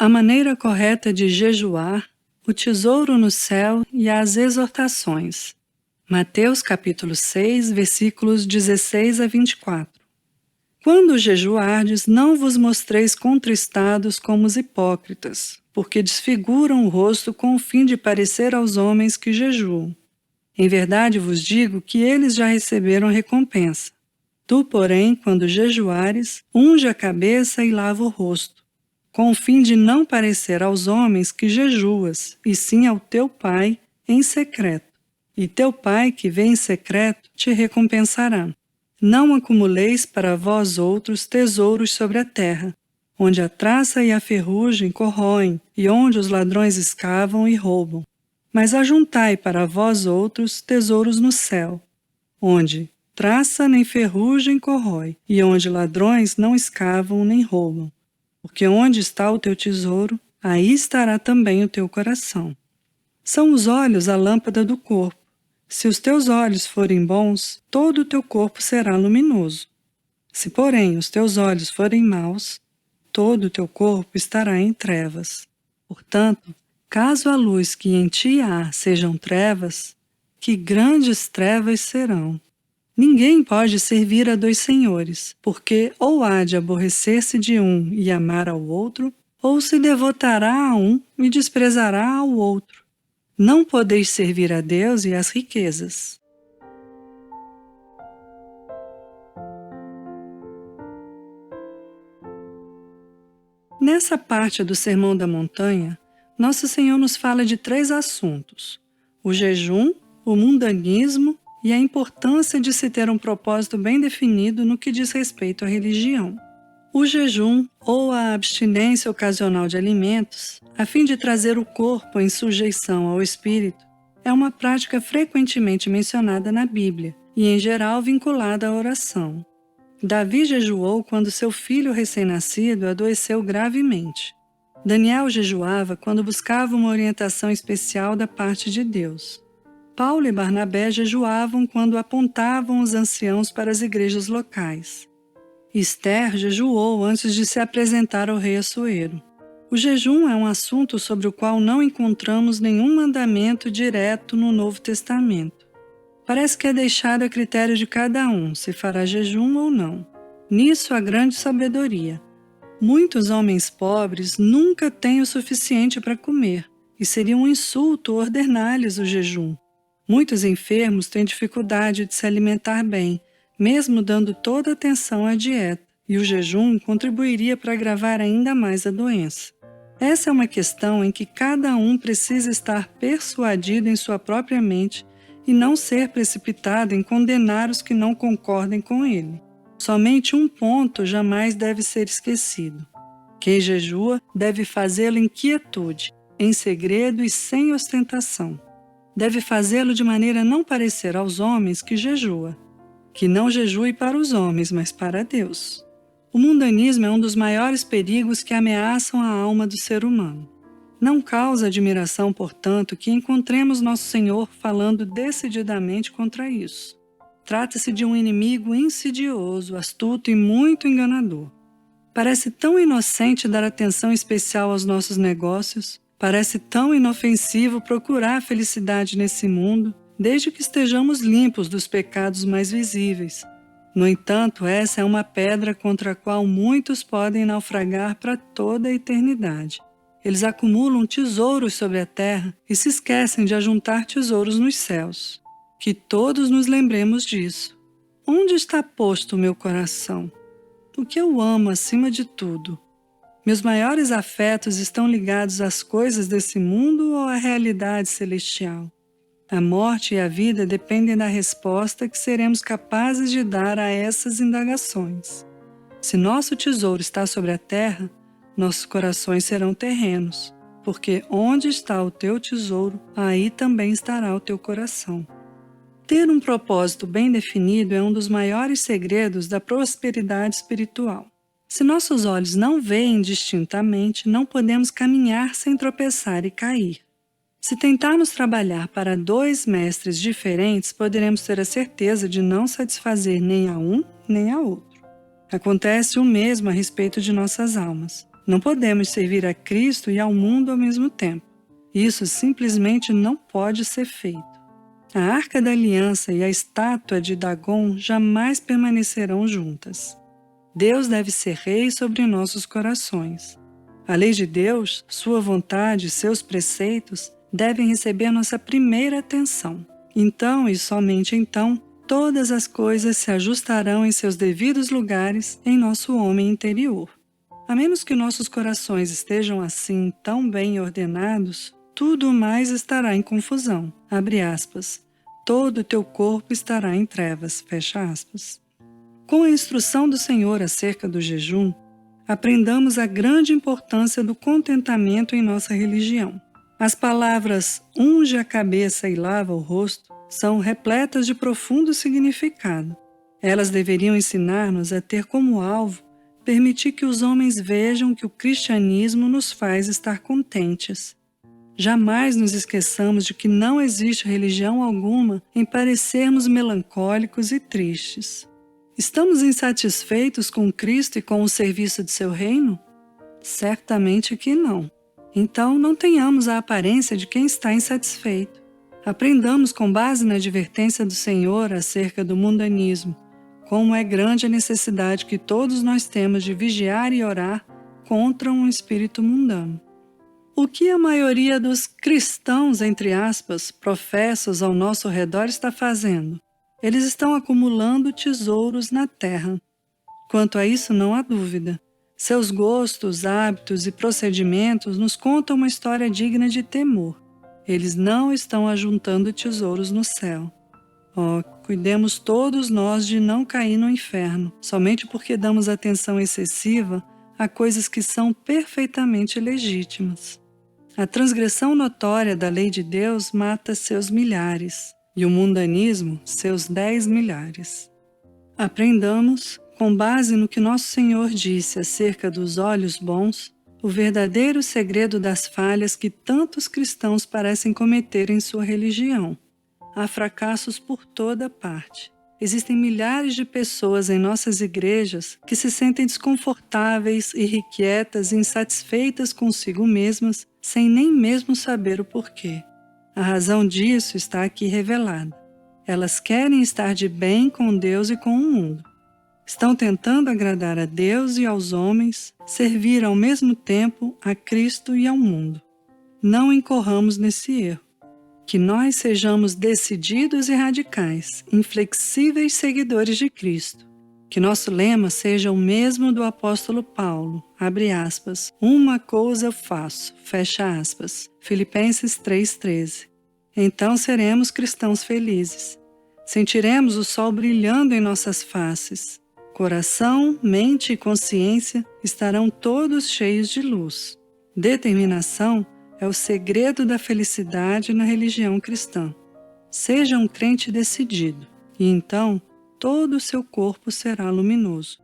A maneira correta de jejuar, o tesouro no céu e as exortações. Mateus capítulo 6, versículos 16 a 24. Quando jejuardes, não vos mostreis contristados como os hipócritas, porque desfiguram o rosto com o fim de parecer aos homens que jejuam. Em verdade vos digo que eles já receberam a recompensa. Tu, porém, quando jejuares, unge a cabeça e lava o rosto, com o fim de não parecer aos homens que jejuas, e sim ao teu Pai em secreto. E teu Pai que vê em secreto te recompensará. Não acumuleis para vós outros tesouros sobre a terra, onde a traça e a ferrugem corroem, e onde os ladrões escavam e roubam. Mas ajuntai para vós outros tesouros no céu, onde traça nem ferrugem corrói, e onde ladrões não escavam nem roubam. Porque onde está o teu tesouro, aí estará também o teu coração. São os olhos a lâmpada do corpo. Se os teus olhos forem bons, todo o teu corpo será luminoso. Se, porém, os teus olhos forem maus, todo o teu corpo estará em trevas. Portanto, caso a luz que em ti há sejam trevas, que grandes trevas serão. Ninguém pode servir a dois senhores, porque ou há de aborrecer-se de um e amar ao outro, ou se devotará a um e desprezará ao outro. Não podeis servir a Deus e às riquezas. Nessa parte do Sermão da Montanha, Nosso Senhor nos fala de 3 assuntos: o jejum, o mundanismo e a importância de se ter um propósito bem definido no que diz respeito à religião. O jejum, ou a abstinência ocasional de alimentos, a fim de trazer o corpo em sujeição ao espírito, é uma prática frequentemente mencionada na Bíblia e, em geral, vinculada à oração. Davi jejuou quando seu filho recém-nascido adoeceu gravemente. Daniel jejuava quando buscava uma orientação especial da parte de Deus. Paulo e Barnabé jejuavam quando apontavam os anciãos para as igrejas locais. Esther jejuou antes de se apresentar ao rei Assuero. O jejum é um assunto sobre o qual não encontramos nenhum mandamento direto no Novo Testamento. Parece que é deixado a critério de cada um se fará jejum ou não. Nisso há grande sabedoria. Muitos homens pobres nunca têm o suficiente para comer, e seria um insulto ordenar-lhes o jejum. Muitos enfermos têm dificuldade de se alimentar bem, mesmo dando toda a atenção à dieta, e o jejum contribuiria para agravar ainda mais a doença. Essa é uma questão em que cada um precisa estar persuadido em sua própria mente e não ser precipitado em condenar os que não concordem com ele. Somente um ponto jamais deve ser esquecido. Quem jejua deve fazê-lo em quietude, em segredo e sem ostentação. Deve fazê-lo de maneira a não parecer aos homens que jejua. Que não jejue para os homens, mas para Deus. O mundanismo é um dos maiores perigos que ameaçam a alma do ser humano. Não causa admiração, portanto, que encontremos Nosso Senhor falando decididamente contra isso. Trata-se de um inimigo insidioso, astuto e muito enganador. Parece tão inocente dar atenção especial aos nossos negócios, parece tão inofensivo procurar a felicidade nesse mundo, desde que estejamos limpos dos pecados mais visíveis. No entanto, essa é uma pedra contra a qual muitos podem naufragar para toda a eternidade. Eles acumulam tesouros sobre a terra e se esquecem de ajuntar tesouros nos céus. Que todos nos lembremos disso. Onde está posto o meu coração? O que eu amo acima de tudo? Meus maiores afetos estão ligados às coisas desse mundo ou à realidade celestial? A morte e a vida dependem da resposta que seremos capazes de dar a essas indagações. Se nosso tesouro está sobre a terra, nossos corações serão terrenos, porque onde está o teu tesouro, aí também estará o teu coração. Ter um propósito bem definido é um dos maiores segredos da prosperidade espiritual. Se nossos olhos não veem distintamente, não podemos caminhar sem tropeçar e cair. Se tentarmos trabalhar para 2 mestres diferentes, poderemos ter a certeza de não satisfazer nem a um nem a outro. Acontece o mesmo a respeito de nossas almas. Não podemos servir a Cristo e ao mundo ao mesmo tempo. Isso simplesmente não pode ser feito. A Arca da Aliança e a estátua de Dagon jamais permanecerão juntas. Deus deve ser rei sobre nossos corações. A lei de Deus, sua vontade, seus preceitos, devem receber nossa primeira atenção. Então, e somente então, todas as coisas se ajustarão em seus devidos lugares em nosso homem interior. A menos que nossos corações estejam assim tão bem ordenados, tudo mais estará em confusão. Abre aspas. Todo o teu corpo estará em trevas. Fecha aspas. Com a instrução do Senhor acerca do jejum, aprendamos a grande importância do contentamento em nossa religião. As palavras unge a cabeça e lava o rosto são repletas de profundo significado. Elas deveriam ensinar-nos a ter como alvo permitir que os homens vejam que o cristianismo nos faz estar contentes. Jamais nos esqueçamos de que não existe religião alguma em parecermos melancólicos e tristes. Estamos insatisfeitos com Cristo e com o serviço de seu reino? Certamente que não. Então, não tenhamos a aparência de quem está insatisfeito. Aprendamos com base na advertência do Senhor acerca do mundanismo, como é grande a necessidade que todos nós temos de vigiar e orar contra um espírito mundano. O que a maioria dos cristãos, entre aspas, professos ao nosso redor está fazendo? Eles estão acumulando tesouros na terra. Quanto a isso, não há dúvida. Seus gostos, hábitos e procedimentos nos contam uma história digna de temor. Eles não estão ajuntando tesouros no céu. Cuidemos todos nós de não cair no inferno, somente porque damos atenção excessiva a coisas que são perfeitamente legítimas. A transgressão notória da lei de Deus mata seus milhares, e o mundanismo seus 10 milhares. Aprendamos, com base no que nosso Senhor disse acerca dos olhos bons, o verdadeiro segredo das falhas que tantos cristãos parecem cometer em sua religião. Há fracassos por toda parte. Existem milhares de pessoas em nossas igrejas que se sentem desconfortáveis, irrequietas e insatisfeitas consigo mesmas, sem nem mesmo saber o porquê. A razão disso está aqui revelada. Elas querem estar de bem com Deus e com o mundo. Estão tentando agradar a Deus e aos homens, servir ao mesmo tempo a Cristo e ao mundo. Não incorramos nesse erro. Que nós sejamos decididos e radicais, inflexíveis seguidores de Cristo. Que nosso lema seja o mesmo do apóstolo Paulo, abre aspas, uma coisa eu faço, fecha aspas, Filipenses 3,13. Então seremos cristãos felizes. Sentiremos o sol brilhando em nossas faces. Coração, mente e consciência estarão todos cheios de luz. Determinação é o segredo da felicidade na religião cristã. Seja um crente decidido, e então todo o seu corpo será luminoso.